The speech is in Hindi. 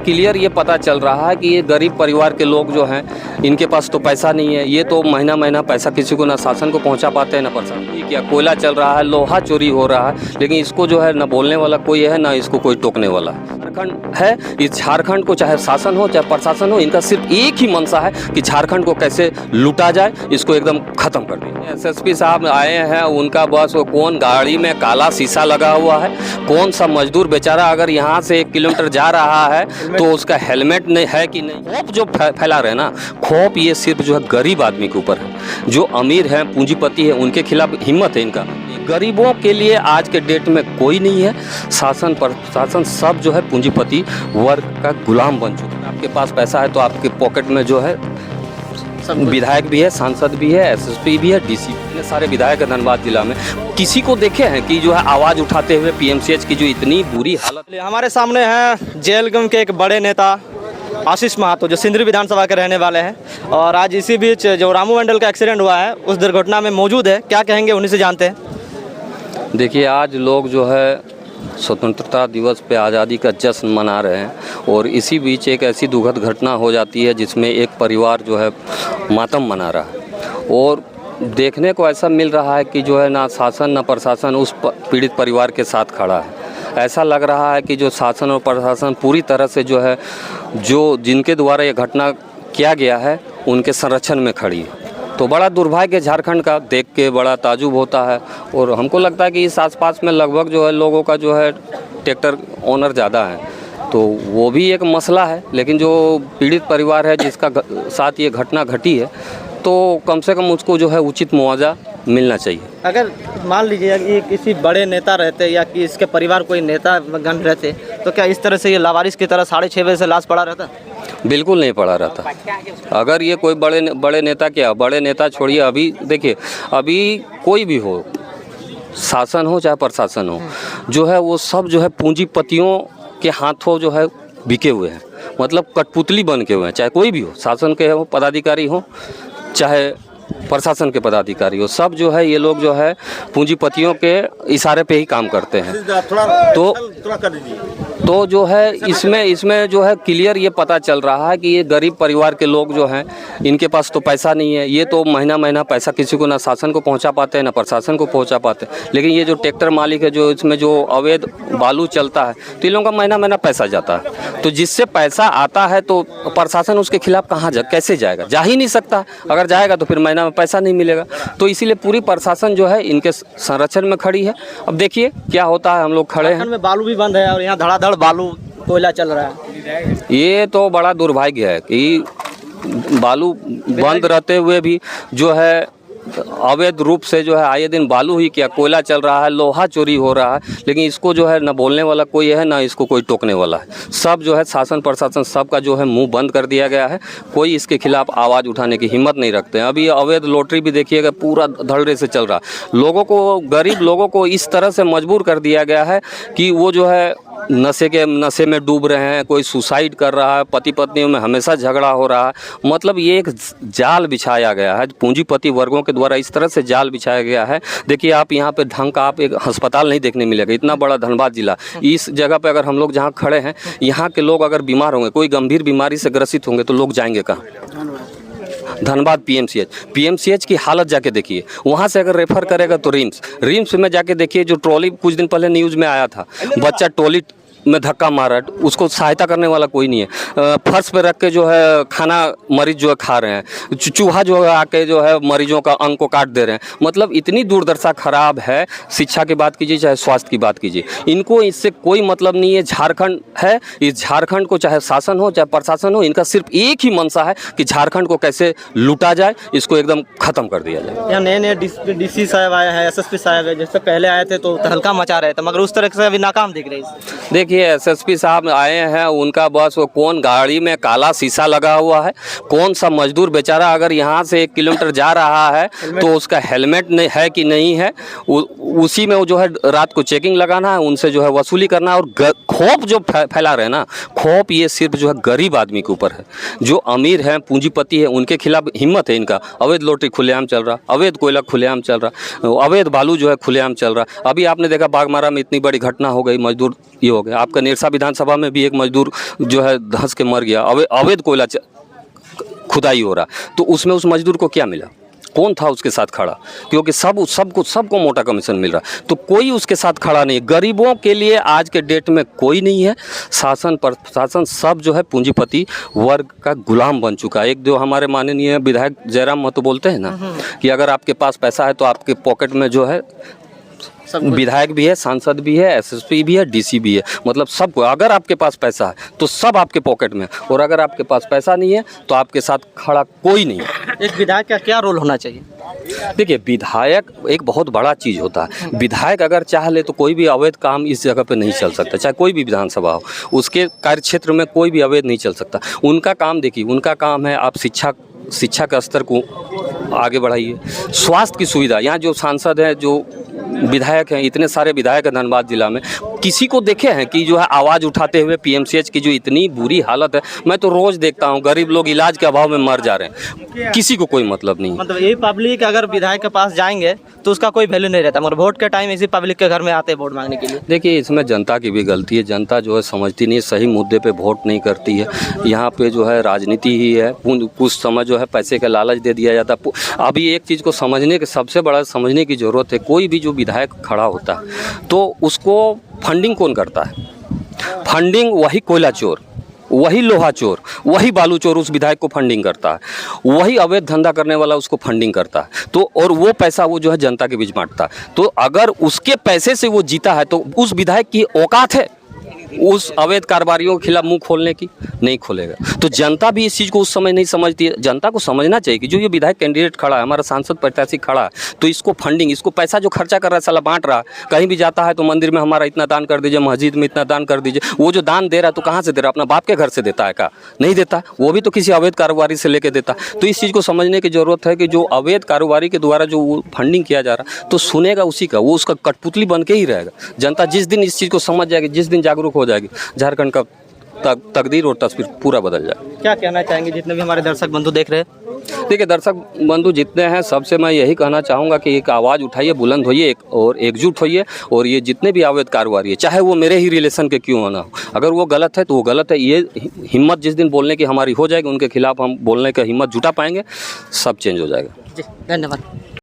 क्लियर ये पता चल रहा है कि ये गरीब परिवार के लोग जो हैं इनके पास तो पैसा नहीं है। ये तो महीना महीना पैसा किसी को ना शासन को पहुंचा पाते हैं ना प्रशासन। ये क्या कोयला चल रहा है, लोहा चोरी हो रहा है, लेकिन इसको जो है ना बोलने वाला कोई है ना इसको कोई टोकने वाला। झारखंड है, इस झारखंड को चाहे शासन हो चाहे प्रशासन हो, इनका सिर्फ एक ही मंशा है कि झारखंड को कैसे लूटा जाए, इसको एकदम खत्म कर दें। एसएसपी साहब आए हैं, उनका बस वो कौन गाड़ी में काला शीशा लगा हुआ है, कौन सा मजदूर बेचारा अगर यहाँ से 1 किलोमीटर जा रहा है तो उसका हेलमेट नहीं है कि नहीं। खौफ जो फैला रहे ना, खौफ ये सिर्फ जो है गरीब आदमी के ऊपर है। जो अमीर हैं, पूंजीपति है, उनके खिलाफ हिम्मत है इनका। गरीबों के लिए आज के डेट में कोई नहीं है। शासन प्रशासन सब जो है पूंजीपति वर्ग का गुलाम बन चुका है। आपके पास पैसा है तो आपके पॉकेट में जो है विधायक भी है, सांसद भी है, एसएसपी भी है, डीसी भी। सारे विधायक है धनबाद जिला में। किसी को देखे हैं कि जो है आवाज़ उठाते हुए पीएमसीएच की जो इतनी बुरी हालत। हमारे सामने हैं जेलगम के एक बड़े नेता आशीष महातो, जो सिंदरी विधानसभा के रहने वाले हैं, और आज इसी बीच जो रामू मंडल का एक्सीडेंट हुआ है उस दुर्घटना में मौजूद है। क्या कहेंगे, उन्हीं से जानते हैं। देखिए, आज लोग जो है स्वतंत्रता दिवस पे आज़ादी का जश्न मना रहे हैं, और इसी बीच एक ऐसी दुखद घटना हो जाती है जिसमें एक परिवार जो है मातम मना रहा है। और देखने को ऐसा मिल रहा है कि जो है ना शासन ना प्रशासन उस पीड़ित परिवार के साथ खड़ा है। ऐसा लग रहा है कि जो शासन और प्रशासन पूरी तरह से जो है जिनके द्वारा ये घटना किया गया है उनके संरक्षण में खड़ी है। तो बड़ा दुर्भाग्य झारखंड का देख के बड़ा ताजुब होता है। और हमको लगता है कि इस आसपास में लगभग जो है लोगों का जो है ट्रैक्टर ओनर ज़्यादा है, तो वो भी एक मसला है। लेकिन जो पीड़ित परिवार है जिसका साथ ये घटना घटी है, तो कम से कम उसको जो है उचित मुआवजा मिलना चाहिए। अगर मान लीजिए ये किसी बड़े नेता रहते या कि इसके परिवार कोई नेता गण रहते, तो क्या इस तरह से ये लावारिस की तरह 6:30 बजे से लाश पड़ा रहता? बिल्कुल नहीं पड़ा रहता। अगर ये कोई बड़े नेता, क्या बड़े नेता छोड़िए, अभी देखिए, अभी कोई भी हो, शासन हो चाहे प्रशासन हो, जो है वो सब जो है पूंजीपतियों के हाथों जो है बिके हुए हैं। मतलब कठपुतली बन के हुए हैं। चाहे कोई भी हो, शासन के हो पदाधिकारी हो चाहे प्रशासन के पदाधिकारी हो, सब जो है ये लोग जो है पूंजीपतियों के इशारे पे ही काम करते हैं। तो जो है इसमें जो है क्लियर ये पता चल रहा है कि ये गरीब परिवार के लोग जो हैं इनके पास तो पैसा नहीं है। ये तो महीना महीना पैसा किसी को ना शासन को पहुंचा पाते हैं ना प्रशासन को पहुंचा पाते हैं। लेकिन ये जो ट्रैक्टर मालिक है, जो इसमें जो अवैध बालू चलता है, तो इन लोगों का महीना महीना पैसा जाता है। तो जिससे पैसा आता है तो प्रशासन उसके खिलाफ कैसे जाएगा? जा ही नहीं सकता। अगर जाएगा तो फिर महीना में पैसा नहीं मिलेगा। तो इसीलिए पूरी प्रशासन जो है इनके संरक्षण में खड़ी है। अब देखिए क्या होता है। हम लोग खड़े हैं, बालू भी बंद है और यहाँ धड़ाधड़ बालू कोयला चल रहा है। ये तो बड़ा दुर्भाग्य है कि बालू बंद रहते हुए भी जो है अवैध रूप से जो है आए दिन बालू ही क्या कोयला चल रहा है, लोहा चोरी हो रहा है, लेकिन इसको जो है ना बोलने वाला कोई है ना इसको कोई टोकने वाला है। सब जो है शासन प्रशासन सबका जो है मुंह बंद कर दिया गया है। कोई इसके खिलाफ आवाज़ उठाने की हिम्मत नहीं रखते हैं। अभी अवैध लॉटरी भी देखिएगा पूरा धड़ल्ले से चल रहा है। लोगों को, गरीब लोगों को इस तरह से मजबूर कर दिया गया है कि वो जो है नशे में डूब रहे हैं। कोई सुसाइड कर रहा है, पति पत्नियों में हमेशा झगड़ा हो रहा है। मतलब ये एक जाल बिछाया गया है पूंजीपति वर्गों के द्वारा, इस तरह से जाल बिछाया गया है। देखिए, आप यहाँ पे ढंग का आप एक अस्पताल नहीं देखने मिलेगा। इतना बड़ा धनबाद जिला, इस जगह पे अगर हम लोग जहाँ खड़े हैं, यहाँ के लोग अगर बीमार होंगे, कोई गंभीर बीमारी से ग्रसित होंगे, तो लोग जाएंगे कहाँ? धनबाद पीएमसीएच की हालत जाके देखिए। वहाँ से अगर रेफर करेगा तो रिम्स में जाके देखिए। जो ट्रॉली कुछ दिन पहले न्यूज़ में आया था, बच्चा ट्रॉली में धक्का मारा, उसको सहायता करने वाला कोई नहीं है। फर्श पे रख के जो है खाना मरीज जो है खा रहे हैं। चूहा जो है आके जो है मरीजों का अंग को काट दे रहे हैं। मतलब इतनी दुर्दशा खराब है। शिक्षा की बात कीजिए चाहे स्वास्थ्य की बात कीजिए, इनको इससे कोई मतलब नहीं है। झारखंड है, इस झारखंड को चाहे शासन हो चाहे प्रशासन हो, इनका सिर्फ एक ही मंशा है कि झारखंड को कैसे लूटा जाए, इसको एकदम खत्म कर दिया जाए। यहाँ नए डीसी साहब आए हैं, एसएसपी साहब है, जैसे पहले आए थे तो तहलका मचा रहे थे, मगर उस तरह से अभी नाकाम दिख रहे हैं। देखिए, एसएसपी साहब आए हैं, उनका बस वो कौन गाड़ी में काला शीशा लगा हुआ है, कौन सा मजदूर बेचारा अगर यहाँ से 1 किलोमीटर जा रहा है तो उसका हेलमेट नहीं है कि नहीं है, उसी में वो जो है रात को चेकिंग लगाना है, उनसे जो है वसूली करना है। और खौफ जो फैला रहे ना, खौफ ये सिर्फ जो है गरीब आदमी के ऊपर है। जो अमीर हैं, पूंजीपति है, उनके खिलाफ हिम्मत है इनका। अवैध लॉटरी खुलेआम चल रहा, अवैध कोयला खुलेआम चल रहा, अवैध बालू जो है खुलेआम चल रहा। अभी आपने देखा बागमारा में इतनी बड़ी घटना हो गई, मजदूर ये हो गया। आपका निरसा विधानसभा में भी एक मजदूर जो है धंस के मर गया, अवैध कोयला खुदाई हो रहा, तो उसमें उस मजदूर को क्या मिला? कौन था उसके साथ खड़ा? क्योंकि सबको मोटा कमीशन मिल रहा, तो कोई उसके साथ खड़ा नहीं। गरीबों के लिए आज के डेट में कोई नहीं है। शासन प्रशासन सब जो है पूंजीपति वर्ग का गुलाम बन चुका है। एक जो हमारे माननीय विधायक जयराम महतो बोलते हैं ना कि अगर आपके पास पैसा है तो आपके पॉकेट में जो है विधायक भी है, सांसद भी है, एसएसपी भी है, डीसी भी है, मतलब सबको। अगर आपके पास पैसा है तो सब आपके पॉकेट में, और अगर आपके पास पैसा नहीं है तो आपके साथ खड़ा कोई नहीं है। एक विधायक का क्या रोल होना चाहिए? देखिए, विधायक एक बहुत बड़ा चीज़ होता है। विधायक अगर चाह ले तो कोई भी अवैध काम इस जगह पे नहीं चल सकता, चाहे कोई भी विधानसभा हो, उसके कार्य क्षेत्र में कोई भी अवैध नहीं चल सकता। उनका काम देखिए, उनका काम है आप शिक्षा के स्तर को आगे बढ़ाइए, स्वास्थ्य की सुविधा। यहाँ जो सांसद हैं, जो विधायक हैं, इतने सारे विधायक हैं धनबाद जिला में, किसी को देखे हैं कि जो है आवाज़ उठाते हुए पीएमसीएच की जो इतनी बुरी हालत है, मैं तो रोज़ देखता हूँ, गरीब लोग इलाज के अभाव में मर जा रहे हैं, किसी को कोई मतलब नहीं है। मतलब यही पब्लिक अगर विधायक के पास जाएंगे तो उसका कोई वैल्यू नहीं रहता, मगर वोट के टाइम इसी पब्लिक के घर में आते हैं वोट मांगने के लिए। देखिए, इसमें जनता की भी गलती है। जनता जो है समझती नहीं है, सही मुद्दे पे वोट नहीं करती है। यहाँ पे जो है राजनीति ही है, कुछ समय जो है पैसे का लालच दे दिया जाता है। अभी एक चीज़ को समझने के, सबसे बड़ा समझने की ज़रूरत है, कोई भी जो विधायक खड़ा होता है तो उसको फंडिंग कौन करता है? फंडिंग वही कोयला चोर, वही लोहा चोर, वही बालू चोर उस विधायक को फंडिंग करता है, वही अवैध धंधा करने वाला उसको फंडिंग करता है। तो और वो पैसा वो जो है जनता के बीच बांटता है। तो अगर उसके पैसे से वो जीता है तो उस विधायक की औकात है उस अवैध कारोबारियों के खिलाफ मुंह खोलने की? नहीं खोलेगा। तो जनता भी इस चीज़ को उस समय नहीं समझती है। जनता को समझना चाहिए कि जो ये विधायक कैंडिडेट खड़ा है, हमारा सांसद प्रत्याशी खड़ा है, तो इसको फंडिंग, इसको पैसा जो खर्चा कर रहा है साला बांट रहा है। कहीं भी जाता है तो मंदिर में हमारा इतना दान कर दीजिए, मस्जिद में इतना दान कर दीजिए। वो जो दान दे रहा है तो कहाँ से दे रहा है? अपना बाप के घर से देता है? का नहीं देता, वो भी तो किसी अवैध कारोबारी से लेके देता। तो इस चीज़ को समझने की जरूरत है कि जो अवैध कारोबारी के द्वारा जो फंडिंग किया जा रहा है, तो सुनेगा उसी का, वो उसका कठपुतली बन के ही रहेगा। जनता जिस दिन इस चीज़ को समझ जाएगी, जिस दिन जागरूक हो जाएगी, झारखंड का तकदीर और तस्वीर पूरा बदल जाए। क्या कहना चाहेंगे जितने भी हमारे दर्शक बंधु देख रहे हैं? देखिए, दर्शक बंधु जितने हैं, सबसे मैं यही कहना चाहूँगा कि एक आवाज़ उठाइए, बुलंद होइए और एकजुट होइए, और ये जितने भी अवैध कारोबारी है, चाहे वो मेरे ही रिलेशन के क्यों ना हो, अगर वो गलत है तो वो गलत है। ये हिम्मत जिस दिन बोलने की हमारी हो जाएगी, उनके खिलाफ हम बोलने का हिम्मत जुटा पाएंगे, सब चेंज हो जाएगा। जी, धन्यवाद।